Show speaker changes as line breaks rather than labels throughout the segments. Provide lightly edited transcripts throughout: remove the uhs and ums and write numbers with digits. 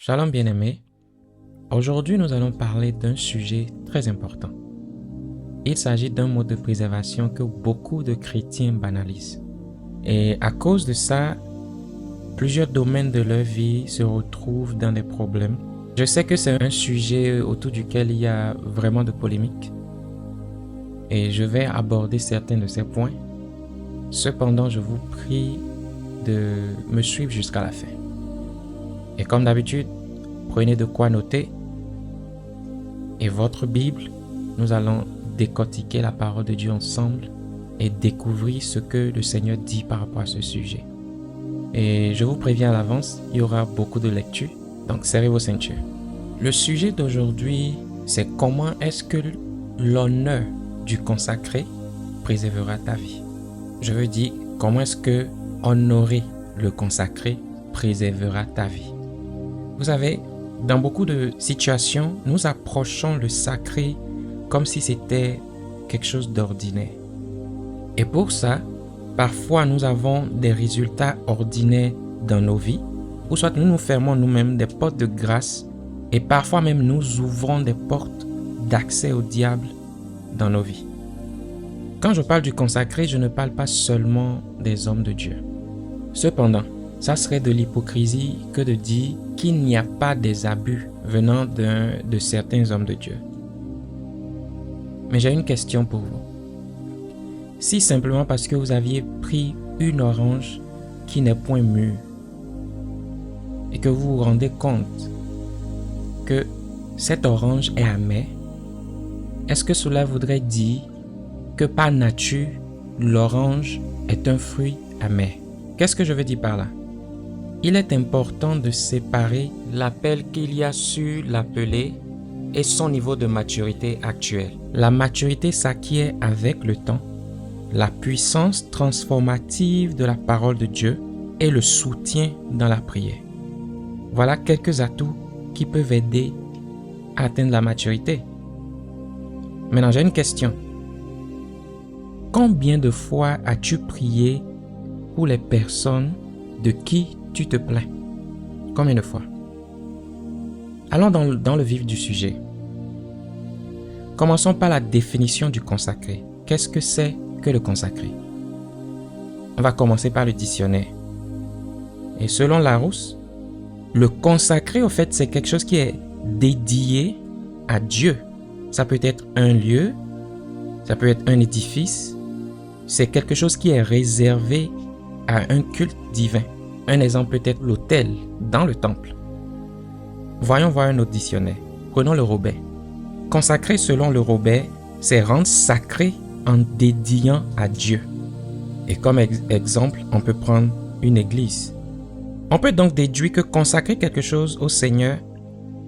Shalom bien-aimés, aujourd'hui nous allons parler d'un sujet très important. Il s'agit d'un mode de préservation que beaucoup de chrétiens banalisent. Et à cause de ça, plusieurs domaines de leur vie se retrouvent dans des problèmes. Je sais que c'est un sujet autour duquel il y a vraiment de polémiques. Et je vais aborder certains de ces points. Cependant, je vous prie de me suivre jusqu'à la fin. Et comme d'habitude, prenez de quoi noter. Et votre Bible, nous allons décortiquer la parole de Dieu ensemble et découvrir ce que le Seigneur dit par rapport à ce sujet. Et je vous préviens à l'avance, il y aura beaucoup de lectures, donc serrez vos ceintures. Le sujet d'aujourd'hui, c'est comment est-ce que l'honneur du consacré préservera ta vie. Je veux dire, comment est-ce que honorer le consacré préservera ta vie. Vous savez, dans beaucoup de situations, nous approchons le sacré comme si c'était quelque chose d'ordinaire. Et pour ça, parfois nous avons des résultats ordinaires dans nos vies, ou soit nous nous fermons nous-mêmes des portes de grâce, et parfois même nous ouvrons des portes d'accès au diable dans nos vies. Quand je parle du consacré, je ne parle pas seulement des hommes de Dieu. Cependant, ça serait de l'hypocrisie que de dire qu'il n'y a pas des abus venant de certains hommes de Dieu. Mais j'ai une question pour vous. Si simplement parce que vous aviez pris une orange qui n'est point mûre et que vous vous rendez compte que cette orange est amère, est-ce que cela voudrait dire que par nature, l'orange est un fruit amer? Qu'est-ce que je veux dire par là? Il est important de séparer l'appel qu'il y a sur l'appelé et son niveau de maturité actuel. La maturité s'acquiert avec le temps, la puissance transformative de la parole de Dieu et le soutien dans la prière. Voilà quelques atouts qui peuvent aider à atteindre la maturité. Maintenant, j'ai une question. Combien de fois as-tu prié pour les personnes de qui tu te plains? Combien de fois? Allons dans le vif du sujet. Commençons par la définition du consacré. Qu'est-ce que c'est que le consacré? On va commencer par le dictionnaire. Et selon Larousse, le consacré, au fait, c'est quelque chose qui est dédié à Dieu. Ça peut être un lieu, ça peut être un édifice. C'est quelque chose qui est réservé à un culte divin. Un exemple peut être l'autel dans le temple. Voyons voir un autre dictionnaire. Prenons le Robert. Consacrer selon le Robert, c'est rendre sacré en dédiant à Dieu. Et comme exemple, on peut prendre une église. On peut donc déduire que consacrer quelque chose au Seigneur,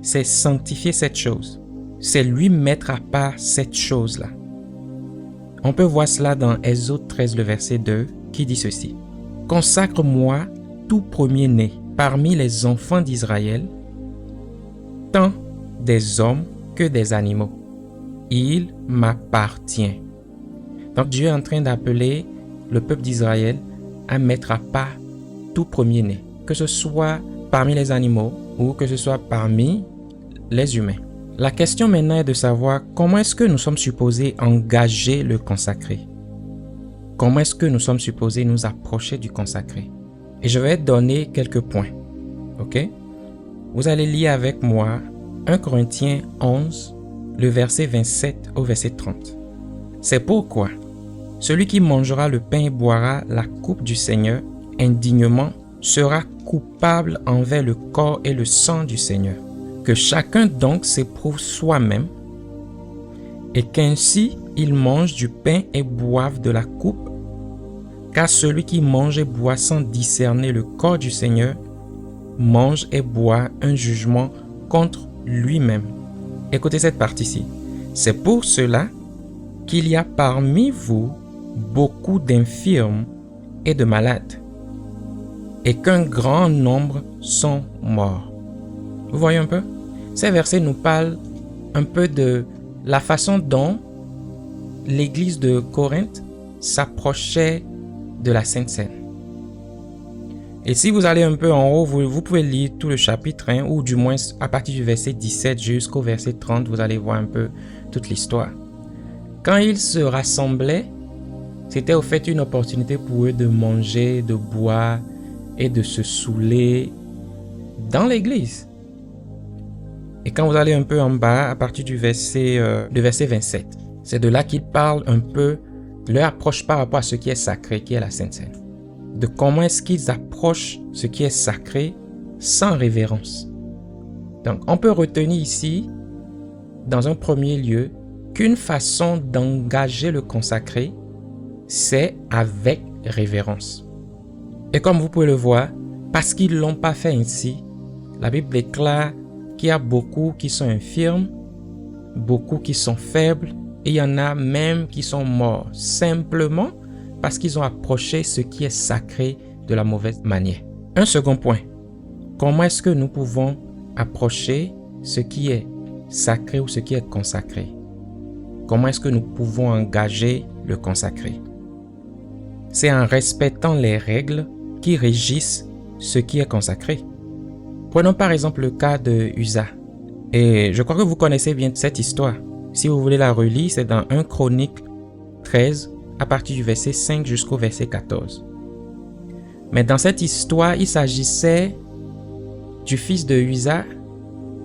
c'est sanctifier cette chose. C'est lui mettre à part cette chose-là. On peut voir cela dans Exode 13, le verset 2, qui dit ceci. « Consacre-moi tout premier-né parmi les enfants d'Israël, tant des hommes que des animaux. Il m'appartient. » Donc Dieu est en train d'appeler le peuple d'Israël à mettre à part tout premier-né, que ce soit parmi les animaux ou que ce soit parmi les humains. La question maintenant est de savoir comment est-ce que nous sommes supposés engager le consacré. Comment est-ce que nous sommes supposés nous approcher du consacré? Et je vais donner quelques points. Ok? Vous allez lire avec moi 1 Corinthiens 11, le verset 27 au verset 30. C'est pourquoi celui qui mangera le pain et boira la coupe du Seigneur indignement sera coupable envers le corps et le sang du Seigneur. Que chacun donc s'éprouve soi-même et qu'ainsi il mange du pain et boive de la coupe, car celui qui mange et boit sans discerner le corps du Seigneur mange et boit un jugement contre lui-même. Écoutez cette partie-ci. C'est pour cela qu'il y a parmi vous beaucoup d'infirmes et de malades, et qu'un grand nombre sont morts. Vous voyez un peu? Ces versets nous parlent un peu de la façon dont l'église de Corinthe s'approchait de la Sainte Seine. Et si vous allez un peu en haut, vous pouvez lire tout le chapitre, hein, ou du moins à partir du verset 17 jusqu'au verset 30, vous allez voir un peu toute l'histoire. Quand ils se rassemblaient, c'était au fait une opportunité pour eux de manger, de boire et de se saouler dans l'église. Et quand vous allez un peu en bas, à partir du verset 27, c'est de là qu'ils parlent un peu de leur approche par rapport à ce qui est sacré, qui est la Sainte Seine. De comment est-ce qu'ils approchent ce qui est sacré sans révérence. Donc, on peut retenir ici, dans un premier lieu, qu'une façon d'engager le consacré, c'est avec révérence. Et comme vous pouvez le voir, parce qu'ils ne l'ont pas fait ainsi, la Bible déclare qu'il y a beaucoup qui sont infirmes, beaucoup qui sont faibles, et il y en a même qui sont morts, simplement parce qu'ils ont approché ce qui est sacré de la mauvaise manière. Un second point, comment est-ce que nous pouvons approcher ce qui est sacré ou ce qui est consacré? Comment est-ce que nous pouvons engager le consacré? C'est en respectant les règles qui régissent ce qui est consacré. Prenons par exemple le cas de Uza. Et je crois que vous connaissez bien cette histoire. Si vous voulez la relire, c'est dans 1 Chronique 13, à partir du verset 5 jusqu'au verset 14. Mais dans cette histoire, il s'agissait du fils de Uza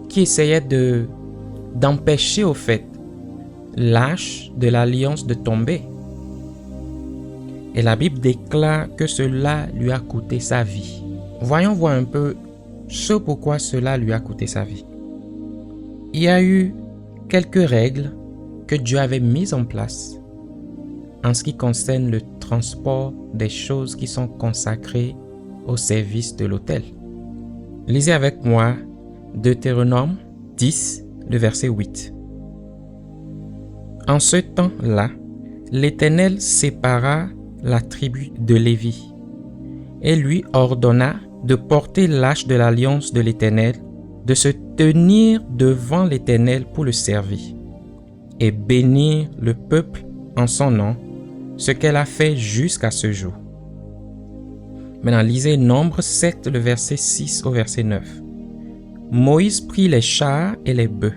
qui essayait d'empêcher au fait l'arche de l'alliance de tomber. Et la Bible déclare que cela lui a coûté sa vie. Voyons voir un peu ce pourquoi cela lui a coûté sa vie. Il y a eu quelques règles que Dieu avait mises en place en ce qui concerne le transport des choses qui sont consacrées au service de l'autel. Lisez avec moi Deutéronome 10, le verset 8. En ce temps-là, l'Éternel sépara la tribu de Lévi et lui ordonna de porter l'arche de l'alliance de l'Éternel, de se tenir devant l'Éternel pour le servir et bénir le peuple en son nom, ce qu'elle a fait jusqu'à ce jour. Maintenant, lisez Nombre 7, le verset 6 au verset 9. Moïse prit les chars et les bœufs,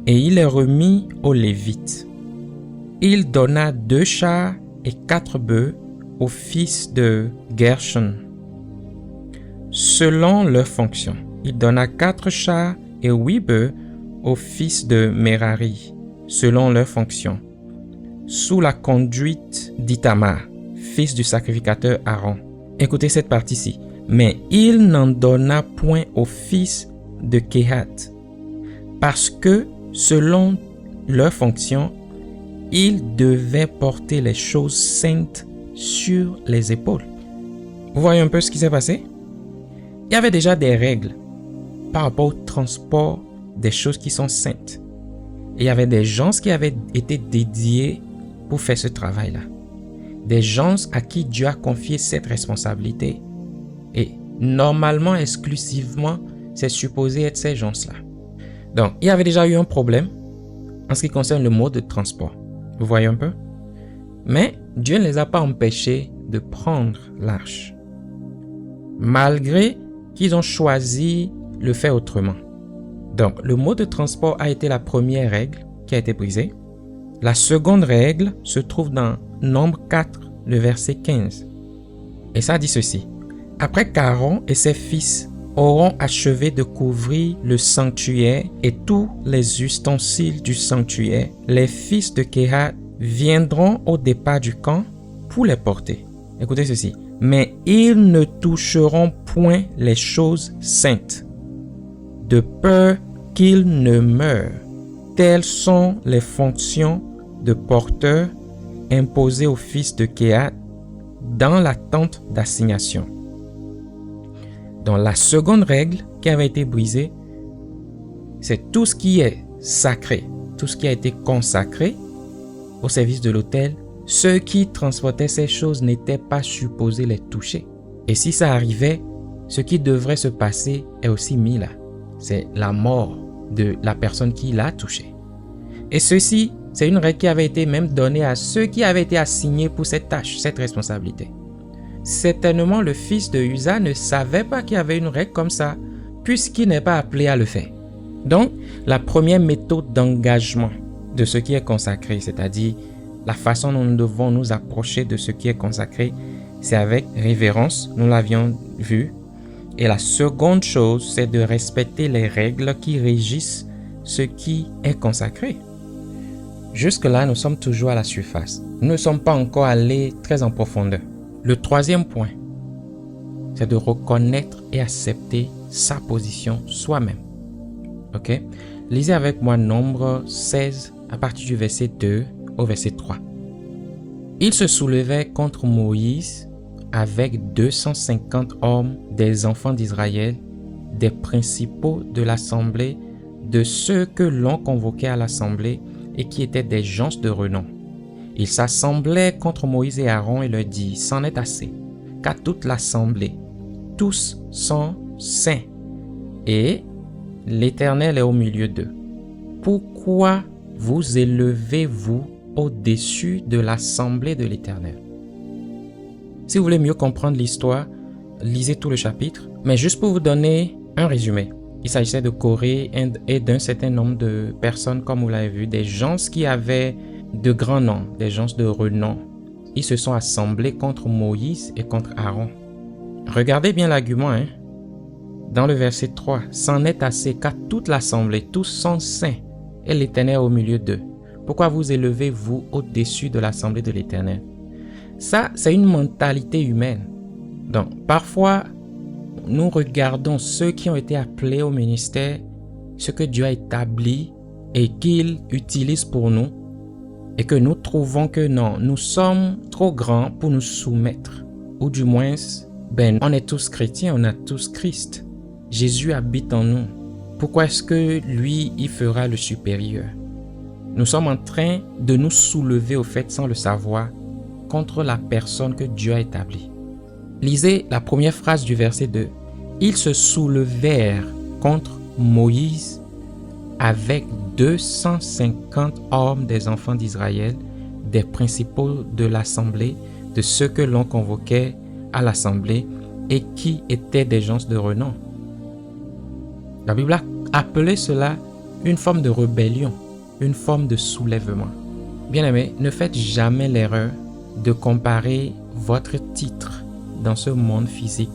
et il les remit aux Lévites. Il donna 2 chars et 4 bœufs aux fils de Gershon, selon leur fonction. Il donna 4 chars et 8 bœufs aux fils de Merari, selon leur fonction, sous la conduite d'Ithamar, fils du sacrificateur Aaron. Écoutez cette partie-ci. Mais il n'en donna point aux fils de Kehat, parce que, selon leur fonction, ils devaient porter les choses saintes sur les épaules. Vous voyez un peu ce qui s'est passé? Il y avait déjà des règles par rapport au transport des choses qui sont saintes. Et il y avait des gens qui avaient été dédiés pour faire ce travail-là. Des gens à qui Dieu a confié cette responsabilité. Et normalement, exclusivement, c'est supposé être ces gens-là. Donc, il y avait déjà eu un problème en ce qui concerne le mode de transport. Vous voyez un peu? Mais Dieu ne les a pas empêchés de prendre l'arche, malgré qu'ils ont choisi le faire autrement. Donc, le mode de transport a été la première règle qui a été brisée. La seconde règle se trouve dans Nombre 4, le verset 15. Et ça dit ceci. Après qu'Aaron et ses fils auront achevé de couvrir le sanctuaire et tous les ustensiles du sanctuaire, les fils de Kehat viendront au départ du camp pour les porter. Écoutez ceci. Mais ils ne toucheront point les choses saintes, de peur qu'ils ne meurent. Telles sont les fonctions de porteurs imposées aux fils de Kehat dans la tente d'assignation. Donc la seconde règle qui avait été brisée, c'est tout ce qui est sacré, tout ce qui a été consacré au service de l'autel. Ceux qui transportaient ces choses n'étaient pas supposés les toucher. Et si ça arrivait, ce qui devrait se passer est aussi mis là. C'est la mort de la personne qui l'a touché. Et ceci, c'est une règle qui avait été même donnée à ceux qui avaient été assignés pour cette tâche, cette responsabilité. certainement le fils de Uza ne savait pas qu'il y avait une règle comme ça, puisqu'il n'est pas appelé à le faire. Donc, la première méthode d'engagement de ce qui est consacré, c'est-à-dire la façon dont nous devons nous approcher de ce qui est consacré, c'est avec révérence, nous l'avions vu. Et la seconde chose, c'est de respecter les règles qui régissent ce qui est consacré. Jusque-là, nous sommes toujours à la surface. Nous ne sommes pas encore allés très en profondeur. Le troisième point, c'est de reconnaître et accepter sa position soi-même. Ok? Lisez avec moi Nombre 16 à partir du verset 2 au verset 3. Il se soulevait contre Moïse avec 250 hommes des enfants d'Israël, des principaux de l'assemblée, de ceux que l'on convoquait à l'assemblée et qui étaient des gens de renom. Ils s'assemblaient contre Moïse et Aaron et leur dit, c'en est assez, qu'à toute l'assemblée, tous sont saints, et l'Éternel est au milieu d'eux. Pourquoi vous élevez-vous au-dessus de l'assemblée de l'Éternel? Si vous voulez mieux comprendre l'histoire, lisez tout le chapitre, mais juste pour vous donner un résumé. Il s'agissait de Corée et d'un certain nombre de personnes, comme vous l'avez vu, des gens qui avaient de grands noms, des gens de renom. Ils se sont assemblés contre Moïse et contre Aaron. Regardez bien l'argument, hein. Dans le verset 3, « C'en est assez qu'à toute l'assemblée, tous sont saints, et l'Éternel au milieu d'eux. Pourquoi vous élevez-vous au-dessus de l'assemblée de l'Éternel ?» Ça, c'est une mentalité humaine. Donc, parfois, nous regardons ceux qui ont été appelés au ministère, ce que Dieu a établi et qu'il utilise pour nous, et que nous trouvons que non, nous sommes trop grands pour nous soumettre. Ou du moins, on est tous chrétiens, on a tous Christ. Jésus habite en nous. Pourquoi est-ce que lui, il fera le supérieur? Nous sommes en train de nous soulever au fait, sans le savoir, contre la personne que Dieu a établie. Lisez la première phrase du verset 2. Ils se soulevèrent contre Moïse avec 250 hommes des enfants d'Israël, des principaux de l'assemblée, de ceux que l'on convoquait à l'assemblée et qui étaient des gens de renom. La Bible a appelé cela une forme de rébellion, une forme de soulèvement. Bien-aimés, ne faites jamais l'erreur de comparer votre titre dans ce monde physique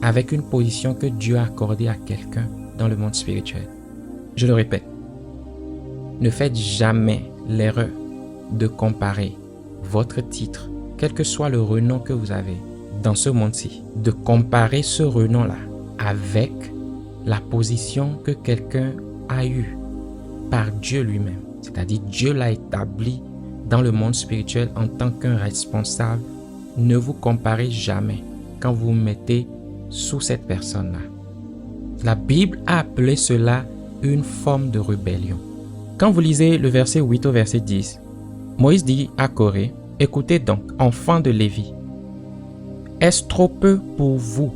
avec une position que Dieu a accordée à quelqu'un dans le monde spirituel. Je le répète, ne faites jamais l'erreur de comparer votre titre, quel que soit le renom que vous avez dans ce monde-ci, de comparer ce renom-là avec la position que quelqu'un a eue par Dieu lui-même. C'est-à-dire Dieu l'a établi dans le monde spirituel en tant qu'un responsable. Ne vous comparez jamais quand vous vous mettez sous cette personne-là. La Bible a appelé cela une forme de rébellion. Quand vous lisez le verset 8 au verset 10, Moïse dit à Corée, « Écoutez donc, enfants de Lévi, est-ce trop peu pour vous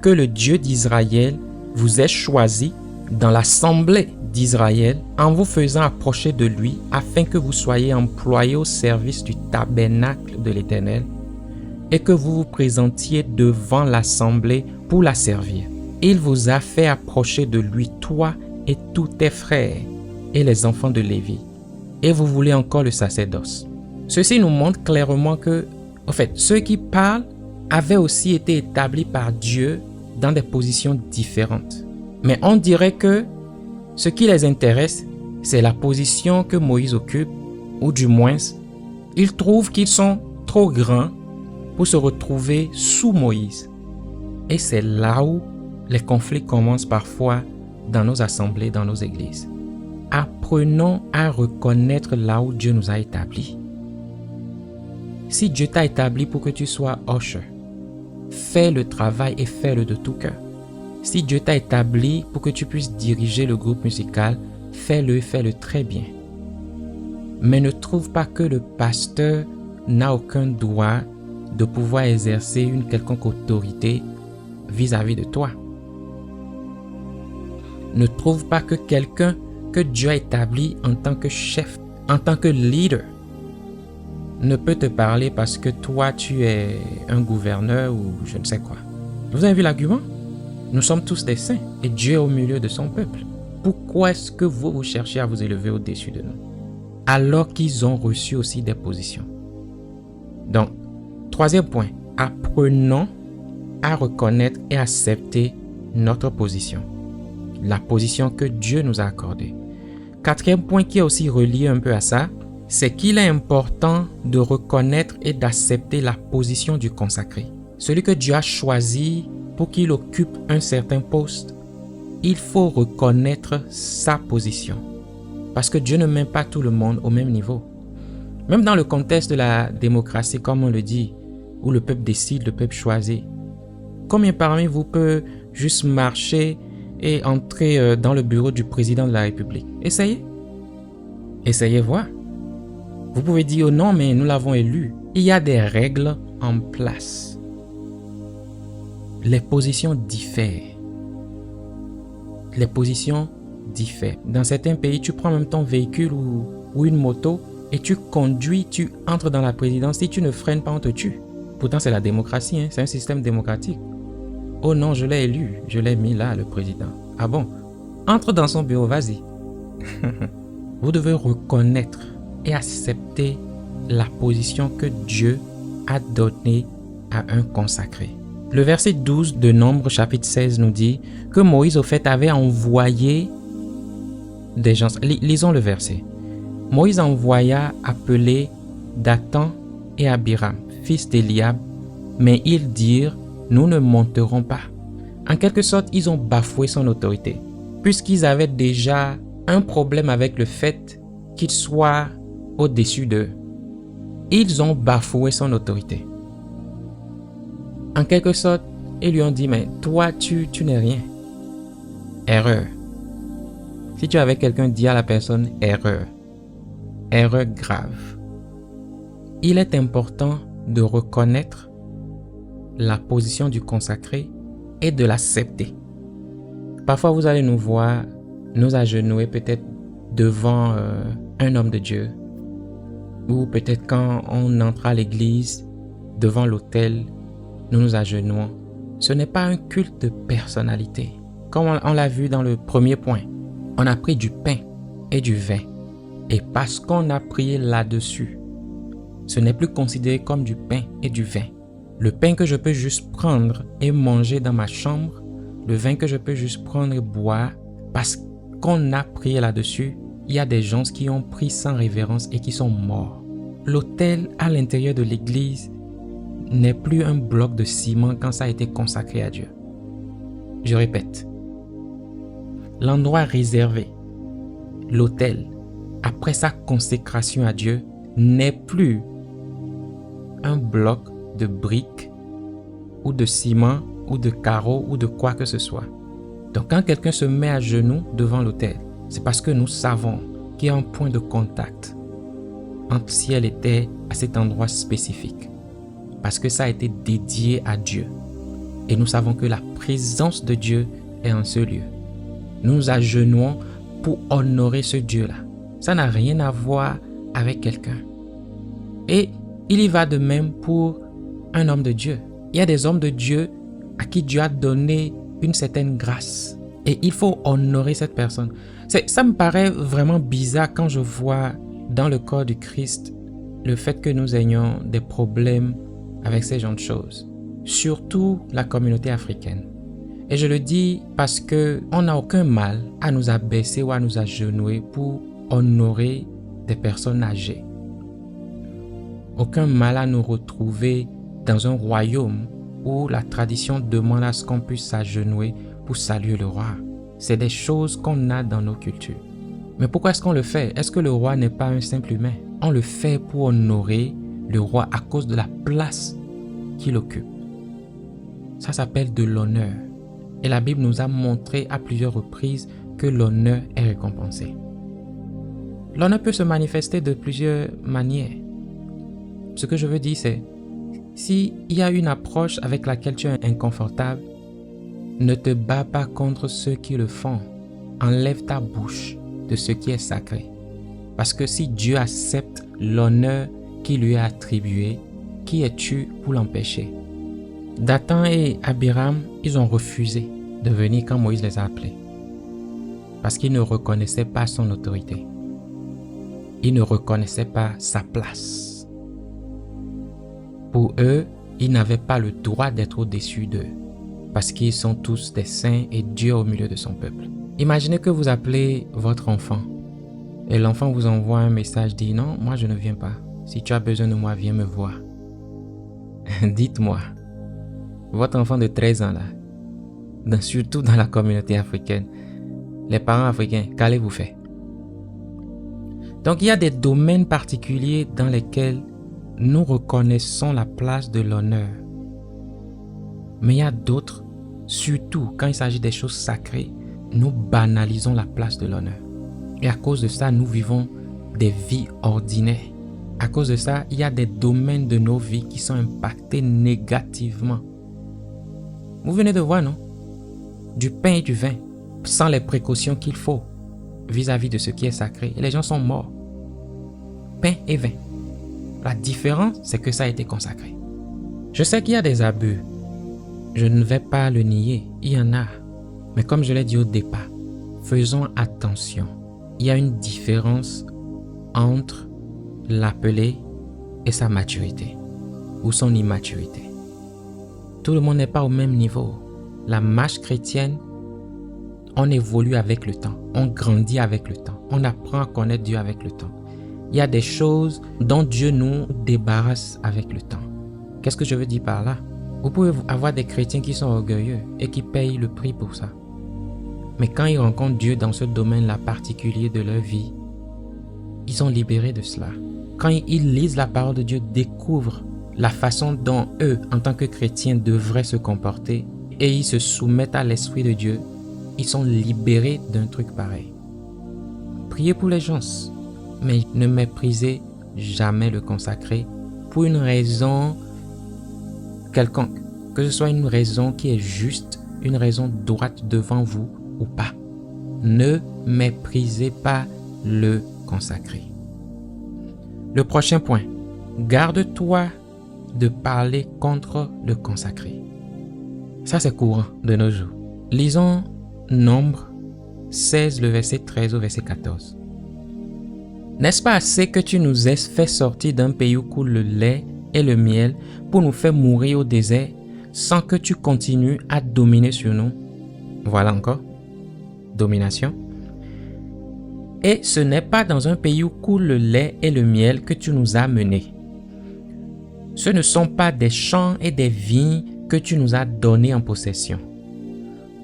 que le Dieu d'Israël vous ait choisi dans l'assemblée d'Israël en vous faisant approcher de lui afin que vous soyez employés au service du tabernacle de l'Éternel et que vous vous présentiez devant l'assemblée pour la servir. Il vous a fait approcher de lui, toi et tous tes frères et les enfants de Lévi, et vous voulez encore le sacerdoce. » Ceci nous montre clairement que, en fait, ceux qui parlent avaient aussi été établis par Dieu dans des positions différentes. Mais on dirait que ce qui les intéresse, c'est la position que Moïse occupe, ou du moins, ils trouvent qu'ils sont trop grands pour se retrouver sous Moïse. Et c'est là où les conflits commencent parfois dans nos assemblées, dans nos églises. Apprenons à reconnaître là où Dieu nous a établis. Si Dieu t'a établi pour que tu sois usher, fais le travail et fais-le de tout cœur. Si Dieu t'a établi pour que tu puisses diriger le groupe musical, fais-le et fais-le très bien. Mais ne trouve pas que le pasteur n'a aucun droit de pouvoir exercer une quelconque autorité vis-à-vis de toi. Ne trouve pas que quelqu'un que Dieu a établi en tant que chef, en tant que leader, ne peut te parler parce que toi, tu es un gouverneur ou je ne sais quoi. Vous avez vu l'argument? Nous sommes tous des saints et Dieu est au milieu de son peuple. Pourquoi est-ce que vous cherchez à vous élever au-dessus de nous? Alors qu'ils ont reçu aussi des positions. Donc, troisième point, apprenons à reconnaître et accepter notre position. La position que Dieu nous a accordée. Quatrième point qui est aussi relié un peu à ça, c'est qu'il est important de reconnaître et d'accepter la position du consacré. Celui que Dieu a choisi pour qu'il occupe un certain poste, il faut reconnaître sa position. Parce que Dieu ne met pas tout le monde au même niveau. Même dans le contexte de la démocratie, comme on le dit, où le peuple décide, le peuple choisit. Combien parmi vous peut juste marcher et entrer dans le bureau du président de la République? Essayez. Essayez voir. Vous pouvez dire oh non, mais nous l'avons élu. Il y a des règles en place. Les positions diffèrent. Les positions diffèrent. Dans certains pays, tu prends même ton véhicule ou une moto et tu conduis, tu entres dans la présidence. Si tu ne freines pas, on te tue. Pourtant, c'est la démocratie, c'est un système démocratique. Oh non, je l'ai élu, je l'ai mis là, le président. Ah bon? Entre dans son bureau, vas-y. Vous devez reconnaître et accepter la position que Dieu a donnée à un consacré. Le verset 12 de Nombre chapitre 16 nous dit que Moïse au fait avait envoyé des gens. Lisons le verset. Moïse envoya appeler Dathan et Abiram, fils d'Éliab, mais ils dirent nous ne monterons pas. En quelque sorte, ils ont bafoué son autorité, puisqu'ils avaient déjà un problème avec le fait qu'il soit au-dessus d'eux. Ils ont bafoué son autorité. En quelque sorte, ils lui ont dit, mais toi, tu n'es rien. Erreur. Si tu avais quelqu'un, dis à la personne, erreur. Erreur grave. Il est important de reconnaître la position du consacré et de l'accepter. Parfois, vous allez nous voir nous agenouiller peut-être devant un homme de Dieu, ou peut-être quand on entre à l'église, devant l'autel, nous nous agenouillons. Ce n'est pas un culte de personnalité. Comme on l'a vu dans le premier point, on a pris du pain et du vin. Et parce qu'on a prié là-dessus, ce n'est plus considéré comme du pain et du vin. Le pain que je peux juste prendre et manger dans ma chambre, le vin que je peux juste prendre et boire, parce qu'on a prié là-dessus, il y a des gens qui ont pris sans révérence et qui sont morts. L'autel à l'intérieur de l'église n'est plus un bloc de ciment quand ça a été consacré à Dieu. Je répète, l'endroit réservé, l'autel, après sa consécration à Dieu, n'est plus un bloc de briques ou de ciment ou de carreaux ou de quoi que ce soit. Donc quand quelqu'un se met à genoux devant l'autel, c'est parce que nous savons qu'il y a un point de contact entre ciel et terre à cet endroit spécifique. Parce que ça a été dédié à Dieu. Et nous savons que la présence de Dieu est en ce lieu. Nous nous agenouillons pour honorer ce Dieu-là. Ça n'a rien à voir avec quelqu'un. Et il y va de même pour un homme de Dieu. Il y a des hommes de Dieu à qui Dieu a donné une certaine grâce. Et il faut honorer cette personne. Ça me paraît vraiment bizarre quand je vois dans le corps du Christ le fait que nous ayons des problèmes avec ces genres de choses. Surtout la communauté africaine. Et je le dis parce qu'on n'a aucun mal à nous abaisser ou à nous agenouiller pour honorer des personnes âgées. Aucun mal à nous retrouver dans un royaume où la tradition demande à ce qu'on puisse s'agenouiller pour saluer le roi. C'est des choses qu'on a dans nos cultures. Mais pourquoi est-ce qu'on le fait? Est-ce que le roi n'est pas un simple humain? On le fait pour honorer le roi à cause de la place qu'il occupe. Ça s'appelle de l'honneur. Et la Bible nous a montré à plusieurs reprises que l'honneur est récompensé. L'honneur peut se manifester de plusieurs manières. Ce que je veux dire, c'est s'il y a une approche avec laquelle tu es inconfortable, ne te bats pas contre ceux qui le font. Enlève ta bouche de ce qui est sacré. Parce que si Dieu accepte l'honneur qui lui est attribué, qui es-tu pour l'empêcher? Dathan et Abiram, ils ont refusé de venir quand Moïse les a appelés. Parce qu'ils ne reconnaissaient pas son autorité. Ils ne reconnaissaient pas sa place. Pour eux, ils n'avaient pas le droit d'être au-dessus d'eux. Parce qu'ils sont tous des saints et Dieu au milieu de son peuple. Imaginez que vous appelez votre enfant et l'enfant vous envoie un message dit « Non, moi je ne viens pas. Si tu as besoin de moi, viens me voir. » Dites-moi, votre enfant de 13 ans là, surtout dans la communauté africaine, les parents africains, qu'allez-vous faire? Donc il y a des domaines particuliers dans lesquels nous reconnaissons la place de l'honneur. Mais il y a d'autres, surtout quand il s'agit des choses sacrées, nous banalisons la place de l'honneur. Et à cause de ça, nous vivons des vies ordinaires. À cause de ça, il y a des domaines de nos vies qui sont impactés négativement. Vous venez de voir, non? Du pain et du vin, sans les précautions qu'il faut vis-à-vis de ce qui est sacré. Et les gens sont morts. Pain et vin. La différence, c'est que ça a été consacré. Je sais qu'il y a des abus. Je ne vais pas le nier. Il y en a. Mais comme je l'ai dit au départ, faisons attention. Il y a une différence entre l'appelé et sa maturité ou son immaturité. Tout le monde n'est pas au même niveau. La marche chrétienne, on évolue avec le temps. On grandit avec le temps. On apprend à connaître Dieu avec le temps. Il y a des choses dont Dieu nous débarrasse avec le temps. Qu'est-ce que je veux dire par là? Vous pouvez avoir des chrétiens qui sont orgueilleux et qui payent le prix pour ça. Mais quand ils rencontrent Dieu dans ce domaine-là particulier de leur vie, ils sont libérés de cela. Quand ils lisent la parole de Dieu, découvrent la façon dont eux, en tant que chrétiens, devraient se comporter et ils se soumettent à l'Esprit de Dieu, ils sont libérés d'un truc pareil. Priez pour les gens, mais ne méprisez jamais le consacré pour une raison quelconque, que ce soit une raison qui est juste, une raison droite devant vous ou pas. Ne méprisez pas le consacré. Le prochain point, garde-toi de parler contre le consacré. Ça c'est courant de nos jours. Lisons Nombre 16, le verset 13 au verset 14. N'est-ce pas assez que tu nous aies fait sortir d'un pays où coule le lait et le miel pour nous faire mourir au désert sans que tu continues à dominer sur nous? Voilà encore, domination. Et ce n'est pas dans un pays où coule le lait et le miel que tu nous as menés. Ce ne sont pas des champs et des vignes que tu nous as donnés en possession.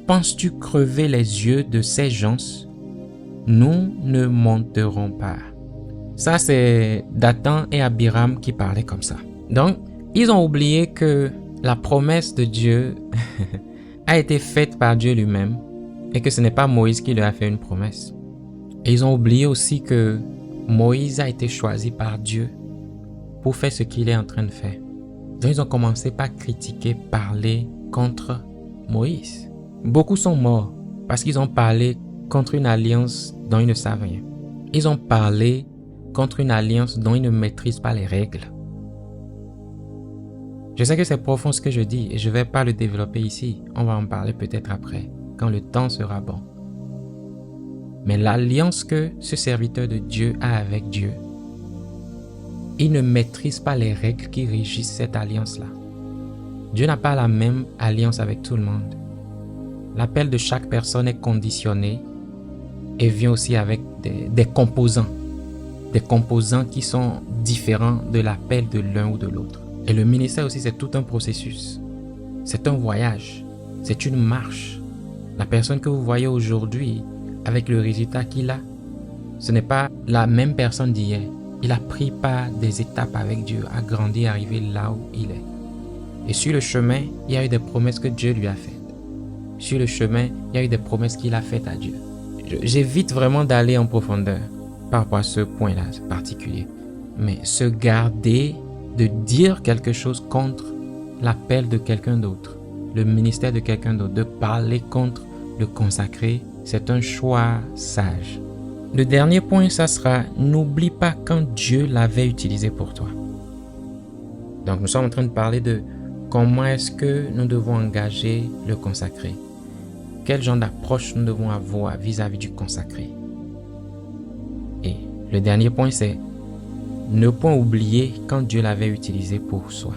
Penses-tu crever les yeux de ces gens? Nous ne monterons pas. Ça, c'est Dathan et Abiram qui parlaient comme ça. Donc, ils ont oublié que la promesse de Dieu a été faite par Dieu lui-même et que ce n'est pas Moïse qui leur a fait une promesse. Et ils ont oublié aussi que Moïse a été choisi par Dieu pour faire ce qu'il est en train de faire. Donc, ils ont commencé par critiquer, parler contre Moïse. Beaucoup sont morts parce qu'ils ont parlé contre une alliance dont ils ne savent rien. Ils ont parlé contre une alliance dont ils ne maîtrisent pas les règles. Je sais que c'est profond ce que je dis et je ne vais pas le développer ici. On va en parler peut-être après, quand le temps sera bon. Mais l'alliance que ce serviteur de Dieu a avec Dieu, il ne maîtrise pas les règles qui régissent cette alliance-là. Dieu n'a pas la même alliance avec tout le monde. L'appel de chaque personne est conditionné et vient aussi avec des composants. Des composants qui sont différents de l'appel de l'un ou de l'autre. Et le ministère aussi, c'est tout un processus. C'est un voyage. C'est une marche. La personne que vous voyez aujourd'hui, avec le résultat qu'il a, ce n'est pas la même personne d'hier. Il a pris par des étapes avec Dieu, a grandi, arrivé là où il est. Et sur le chemin, il y a eu des promesses que Dieu lui a faites. Sur le chemin, il y a eu des promesses qu'il a faites à Dieu. J'évite vraiment d'aller en profondeur par rapport à ce point-là particulier. Mais se garder de dire quelque chose contre l'appel de quelqu'un d'autre, le ministère de quelqu'un d'autre, de parler contre le consacré, c'est un choix sage. Le dernier point, ça sera, n'oublie pas quand Dieu l'avait utilisé pour toi. Donc nous sommes en train de parler de comment est-ce que nous devons engager le consacré. Quel genre d'approche nous devons avoir vis-à-vis du consacré. Et le dernier point, c'est ne point oublier quand Dieu l'avait utilisé pour soi.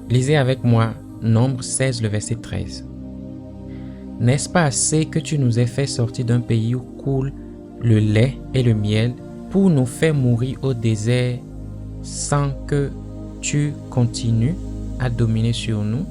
Lisez avec moi Nombre 16, le verset 13. N'est-ce pas assez que tu nous aies fait sortir d'un pays où coule le lait et le miel pour nous faire mourir au désert sans que tu continues à dominer sur nous?